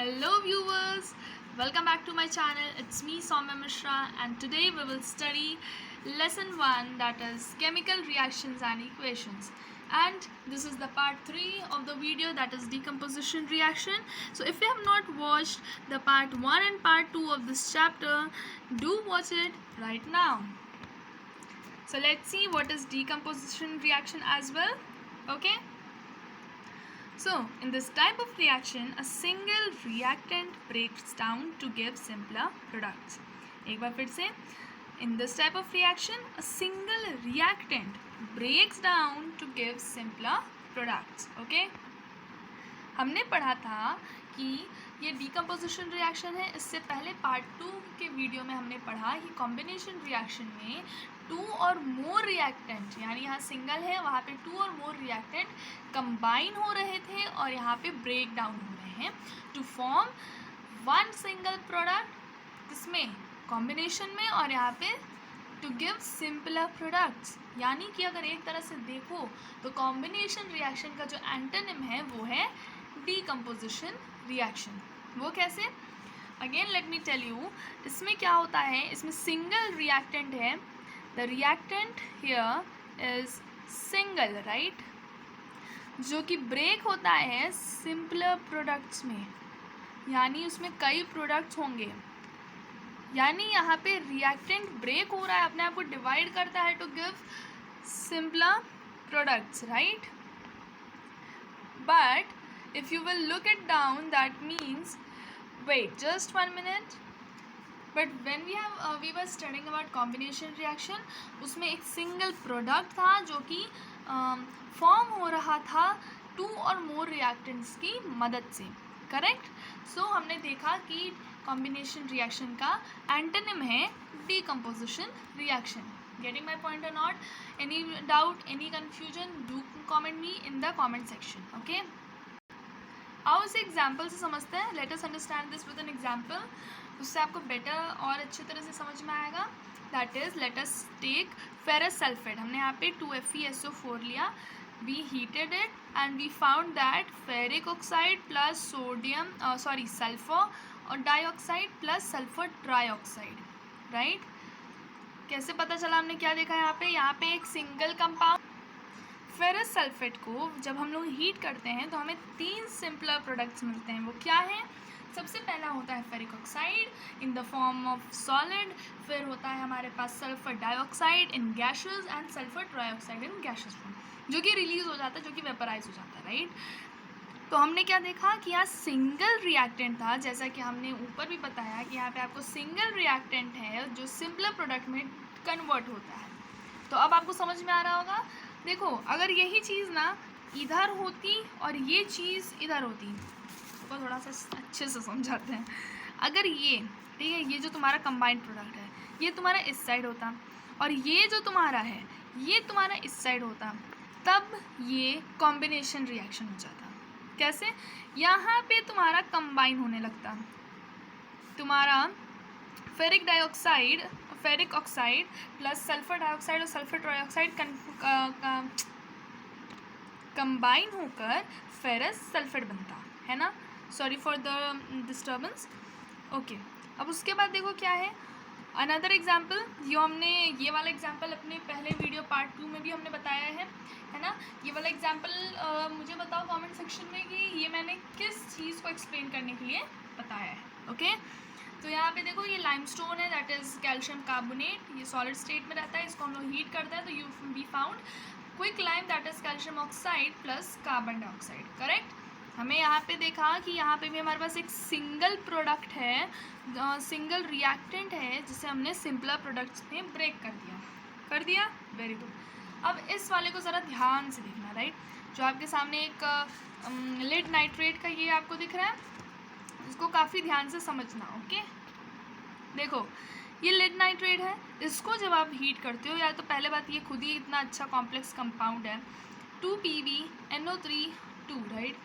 Hello viewers, welcome back to my channel. It's me Soumya Mishra and today we will study lesson 1, that is chemical reactions and equations. And this is the part 3 of the video, that is decomposition reaction. So if you have not watched the part 1 and part 2 of this chapter, do watch it right now. So let's see what is decomposition reaction as well. Okay. So, in this type of reaction, a single reactant breaks down to give simpler products. एक बार फिर से, in this type of reaction, a single reactant breaks down to give simpler products. Okay? हमने पढ़ा था कि ये decomposition reaction है. इससे पहले पार्ट 2 के वीडियो में हमने पढ़ा कि कॉम्बिनेशन रिएक्शन में 2 और मोर रिएक्टेंट, यानी यहाँ सिंगल है वहाँ पे 2 और मोर रिएक्टेंट कंबाइन हो रहे थे और यहाँ पे ब्रेक डाउन हो रहे हैं to form one single product, इसमें कॉम्बिनेशन में, और यहाँ पे टू गिव सिंपलर प्रोडक्ट्स. यानी कि अगर एक तरह से देखो तो कॉम्बिनेशन रिएक्शन का जो एंटोनिम है वो है डीकम्पोजिशन रिएक्शन. वो कैसे? Again let me tell you. इसमें क्या होता है, इसमें सिंगल रिएक्टेंट है. The reactant here is single, right, जो कि ब्रेक होता है सिंपलर प्रोडक्ट्स में, यानी उसमें कई प्रोडक्ट्स होंगे. यानी यहाँ पे रिएक्टेंट ब्रेक हो रहा है, अपने आप को डिवाइड करता है to give simpler products, right. But if you will look it down, that means, wait just 1 minute, but when we were studying about combination reaction, उसमें एक सिंगल प्रोडक्ट था जो कि फॉर्म हो रहा था 2 और मोर रिएक्टेंट्स की मदद से, करेक्ट. सो हमने देखा कि कॉम्बिनेशन रिएक्शन का एंटोनिम है decomposition reaction. Getting my point or not? Any doubt, any confusion, do comment me in the comment section. Okay. आओ इसे एग्जाम्पल से समझते हैं. Let us understand this with an example. उससे आपको बेटर और अच्छी तरह से समझ में आएगा. That is, let us take ferrous sulphate. हमने यहाँ पे 2FeSO4 लिया. We heated it and we found that ferric oxide plus sodium sulphur और dioxide plus sulphur trioxide, right. कैसे पता चला? हमने क्या देखा यहाँ पे एक सिंगल कंपाउंड फेरस सल्फेट को जब हम लोग हीट करते हैं तो हमें 3 सिंपलर प्रोडक्ट्स मिलते हैं. वो क्या है? सबसे पहला होता है ferric oxide in the form of solid. फिर होता है हमारे पास sulphur dioxide in gases and sulphur trioxide in gases form, जो कि रिलीज हो जाता है, जो कि वेपराइज हो जाता है, राइट. तो हमने क्या देखा कि यहाँ सिंगल रिएक्टेंट था, जैसा कि हमने ऊपर भी बताया कि यहाँ पे आपको सिंगल रिएक्टेंट है जो सिंपलर प्रोडक्ट में कन्वर्ट होता है. तो अब आपको समझ में आ रहा होगा. देखो, अगर यही चीज़ ना इधर होती और ये चीज़ इधर होती, तो थोड़ा सा अच्छे से समझाते हैं. अगर ये, ठीक है, ये जो तुम्हारा कंबाइंड प्रोडक्ट है ये तुम्हारा इस साइड होता और ये जो तुम्हारा है ये तुम्हारा इस साइड होता, तब ये कॉम्बिनेशन रिएक्शन हो जाता. कैसे? यहाँ पे तुम्हारा कंबाइन होने लगता. तुम्हारा ferric oxide plus sulphur dioxide और सल्फर ट्राइऑक्साइड कंबाइन होकर फेरस सल्फेट बनता है ना. Sorry for the disturbance. Okay. अब उसके बाद देखो क्या है अनदर एग्जाम्पल. ये वाला एग्जाम्पल अपने पहले वीडियो पार्ट 2 में भी हमने बताया है ना. ये वाला एग्जाम्पल मुझे बताओ कमेंट सेक्शन में कि ये मैंने किस चीज़ को एक्सप्लेन करने के लिए बताया है. ओके. तो यहाँ पे देखो ये लाइमस्टोन है, दैट इज़ कैल्शियम कार्बोनेट. ये सॉलिड स्टेट में रहता है, इसको हम लोग हीट करते हैं तो you we found quicklime, that is calcium oxide plus carbon dioxide, correct. हमें यहाँ पे देखा कि यहाँ पे भी हमारे पास एक सिंगल प्रोडक्ट है, सिंगल रिएक्टेंट है, जिसे हमने सिंपलर प्रोडक्ट्स में ब्रेक कर दिया. Very good. अब इस वाले को ज़रा ध्यान से देखना, राइट. जो आपके सामने एक लिड नाइट्रेट का ये आपको दिख रहा है, इसको काफ़ी ध्यान से समझना. ओके. देखो, ये लिड नाइट्रेट है. इसको जब आप हीट करते हो, या तो पहले बात ये खुद ही इतना अच्छा कॉम्प्लेक्स कंपाउंड है, 2PbNO3 राइट.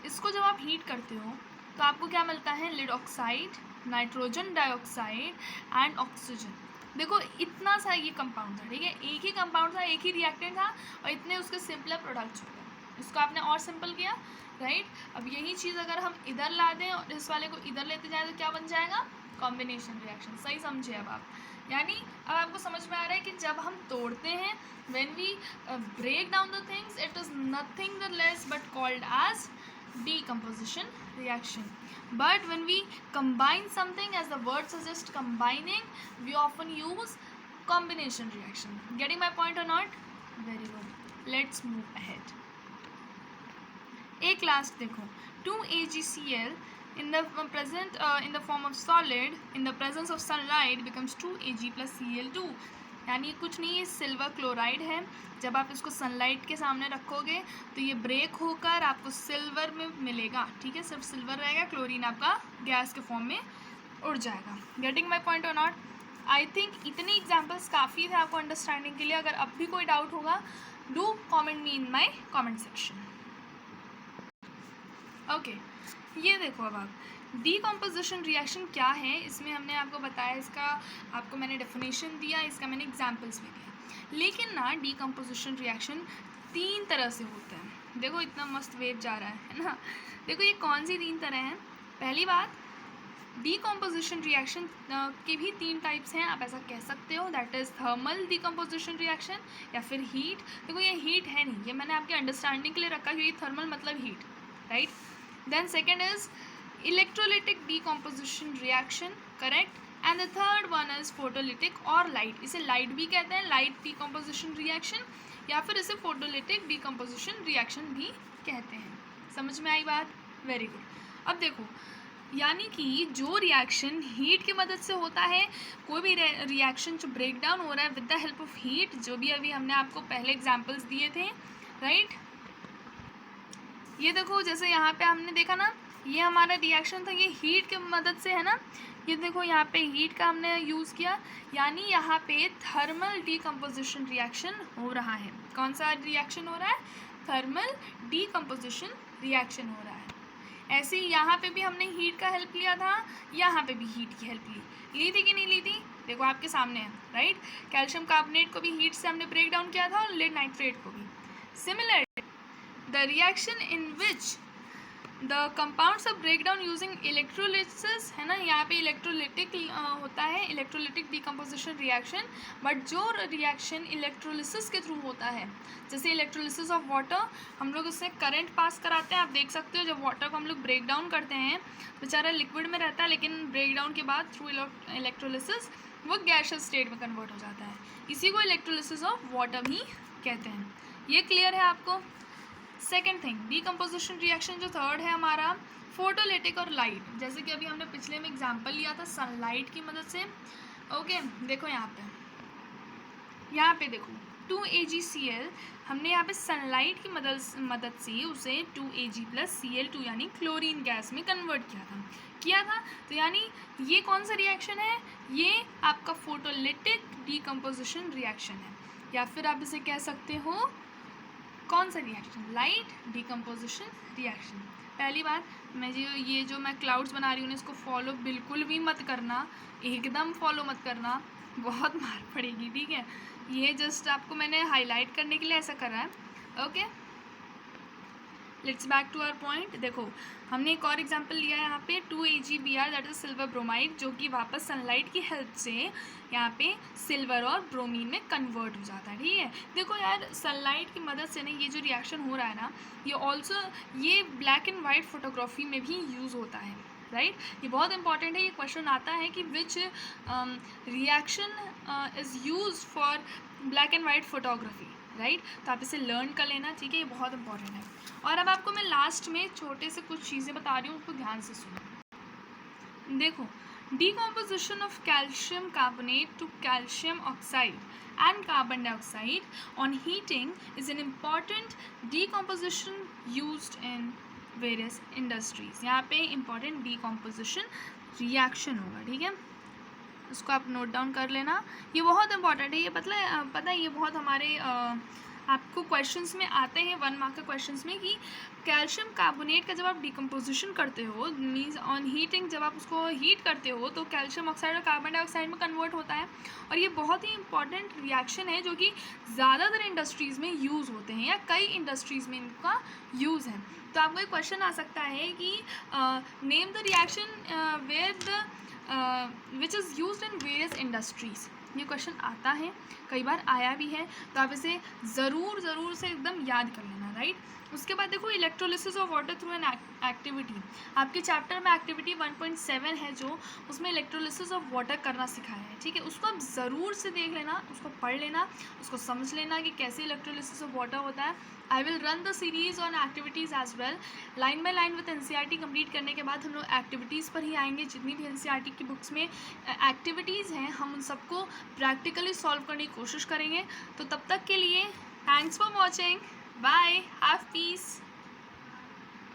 इसको जब आप हीट करते हो तो आपको क्या मिलता है? Lead oxide, nitrogen dioxide and oxygen. देखो, इतना सा ये कंपाउंड था, ठीक है, एक ही कंपाउंड था, एक ही रिएक्टेंट था और इतने उसके सिंपलर प्रोडक्ट्स हो गए. इसको आपने और सिंपल किया, राइट। अब यही चीज़ अगर हम इधर ला दें और इस वाले को इधर लेते जाए तो क्या बन जाएगा, कॉम्बिनेशन रिएक्शन। सही समझे अब आप, यानी अब आपको समझ में आ रहा है कि जब हम तोड़ते हैं, when we break down the things, it is nothing the less but called as decomposition reaction. But when we combine something, as the word suggests combining, we often use combination reaction. Getting my point or not? Very good. Let's move ahead. एक last देखो, 2AgCl in the present in the form of solid in the presence of sunlight becomes 2Ag plus Cl2. यानी कुछ नहीं, ये silver chloride है। जब आप इसको सनलाइट के सामने रखोगे तो ये ब्रेक होकर आपको सिल्वर में मिलेगा, ठीक है, सिर्फ सिल्वर रहेगा, क्लोरीन आपका गैस के फॉर्म में उड़ जाएगा। गेटिंग माई पॉइंट और नॉट? आई थिंक इतने एग्जाम्पल्स काफ़ी थे आपको अंडरस्टैंडिंग के लिए। अगर अब भी कोई डाउट होगा, do comment me in my comment section. Okay, ये देखो अब आप डीकम्पोजिशन रिएक्शन क्या है, इसमें हमने आपको बताया, इसका आपको मैंने डेफिनेशन दिया, इसका मैंने एग्जांपल्स भी दिया। लेकिन ना डीकम्पोजिशन रिएक्शन 3 तरह से होता है। देखो इतना मस्त वेव जा रहा है ना। देखो ये कौन सी 3 तरह हैं। पहली बात, डीकम्पोजिशन रिएक्शन के भी 3 टाइप्स हैं, आप ऐसा कह सकते हो, that is thermal decomposition reaction या फिर हीट। देखो ये हीट है नहीं, ये मैंने आपके अंडरस्टैंडिंग के लिए रखा क्योंकि थर्मल मतलब heat, right. Then second is electrolytic decomposition reaction, correct, and the third one is photolytic or light. इसे light भी कहते हैं, light decomposition reaction, या फिर इसे photolytic decomposition reaction भी कहते हैं। समझ में आई बात? Very good. अब देखो, यानी कि जो रिएक्शन हीट की मदद से होता है, कोई भी रिएक्शन जो ब्रेक डाउन हो रहा है with the help of heat, जो भी अभी हमने आपको पहले एग्जाम्पल्स दिए थे, राइट। ये देखो जैसे यहाँ पे हमने देखा ना, ये हमारा रिएक्शन था, ये हीट की मदद से है ना। ये देखो यहाँ पे हीट का हमने यूज़ किया, यानी यहाँ पे थर्मल डीकम्पोजिशन रिएक्शन हो रहा है। कौन सा रिएक्शन हो रहा है? थर्मल डीकम्पोजिशन रिएक्शन हो रहा है। ऐसे ही यहाँ पे भी हमने हीट का हेल्प लिया था, यहाँ पे भी हीट की हेल्प ली थी कि नहीं ली थी? देखो आपके सामने है, राइट। कैल्शियम कार्बोनेट को भी हीट से हमने ब्रेक डाउन किया था और लेड नाइट्रेट को भी। Similar the reaction in which the compounds are break down using electrolysis, है ना, यहाँ पे इलेक्ट्रोलिटिक होता है, इलेक्ट्रोलिटिक डिकम्पोजिशन रिएक्शन। बट जो रिएक्शन इलेक्ट्रोलिसिस के थ्रू होता है, जैसे इलेक्ट्रोलिसिस ऑफ वाटर, हम लोग उससे करंट पास कराते हैं। आप देख सकते हो जब वाटर को हम लोग ब्रेक डाउन करते हैं, बेचारा लिक्विड में रहता है, लेकिन ब्रेक डाउन के बाद थ्रू इलेक्ट्रोलिसिस वो गैसियस स्टेट में कन्वर्ट हो जाता है। इसी को इलेक्ट्रोलिसिस ऑफ वाटर भी कहते हैं। ये क्लियर है आपको? सेकेंड थिंग, डीकम्पोजिशन रिएक्शन जो थर्ड है हमारा, फोटोलिटिक और लाइट। जैसे कि अभी हमने पिछले में एग्जांपल लिया था सनलाइट की मदद से। ओके, देखो यहाँ पे देखो 2AgCl, हमने यहाँ पे सनलाइट की मदद से उसे 2Ag plus Cl2 यानी क्लोरीन गैस में कन्वर्ट किया था। तो यानी ये कौन सा रिएक्शन है? ये आपका फोटोलिटिक डीकम्पोजिशन रिएक्शन है, या फिर आप इसे कह सकते हो कौन सा रिएक्शन? Light decomposition reaction. पहली बात, मैं जो मैं क्लाउड्स बना रही हूँ इसको फॉलो बिल्कुल भी मत करना, एकदम फॉलो मत करना, बहुत मार पड़ेगी, ठीक है। ये जस्ट आपको मैंने हाईलाइट करने के लिए ऐसा करा है। Okay, let's back to our point. देखो हमने एक और एग्जांपल लिया है यहाँ पे 2AgBr, that is silver bromide, जो कि वापस सनलाइट की हेल्प से यहाँ पे सिल्वर और ब्रोमीन में कन्वर्ट हो जाता है, ठीक है। देखो यार, सनलाइट की मदद से ना ये जो रिएक्शन हो रहा है ना, ये ब्लैक एंड वाइट फोटोग्राफी में भी यूज़ होता है, राइट। ये बहुत इंपॉर्टेंट है। ये क्वेश्चन आता है कि which reaction is use for black and white photography, right. तो आप इसे लर्न कर लेना, ठीक है, ये बहुत इंपॉर्टेंट है। और अब आपको मैं लास्ट में छोटे से कुछ चीज़ें बता रही हूँ, उसको ध्यान से सुनो। देखो, decomposition of calcium carbonate to calcium oxide and carbon dioxide on heating is an important decomposition used in various industries. यहाँ पे important decomposition reaction होगा, ठीक है, उसको आप नोट डाउन कर लेना। ये बहुत इंपॉर्टेंट है, ये पता है ये बहुत हमारे आपको क्वेश्चंस में आते हैं 1 मार्क के क्वेश्चंस में कि कैल्शियम कार्बोनेट का जब आप डिकम्पोजिशन करते हो, मीन्स ऑन हीटिंग, जब आप उसको हीट करते हो तो कैल्शियम ऑक्साइड और कार्बन डाइऑक्साइड में कन्वर्ट होता है। और ये बहुत ही इंपॉर्टेंट रिएक्शन है जो कि ज़्यादातर इंडस्ट्रीज़ में यूज़ होते हैं या कई इंडस्ट्रीज़ में इनका यूज़ है। तो आपको एक क्वेश्चन आ सकता है कि name the reaction where the which is used in various industries. ये क्वेश्चन आता है, कई बार आया भी है, तो आप इसे ज़रूर से एकदम याद कर लेना, राइट। उसके बाद देखो electrolysis of water through an activity. आपके चैप्टर में एक्टिविटी 1.7 है जो, उसमें इलेक्ट्रोलिसिस ऑफ वाटर करना सिखाया है, ठीक है। उसको आप ज़रूर से देख लेना, उसको पढ़ लेना, उसको समझ लेना कि कैसे इलेक्ट्रोलिसिस ऑफ वाटर होता है। I will run the series on activities as well, line by line with NCERT complete करने के बाद हम लोग एक्टिविटीज़ पर ही आएंगे। जितनी भी एनसीईआरटी की बुक्स में एक्टिविटीज़ हैं हम उन सबको प्रैक्टिकली सॉल्व करने की कोशिश करेंगे। तो तब तक के लिए thanks for watching, bye, have piece.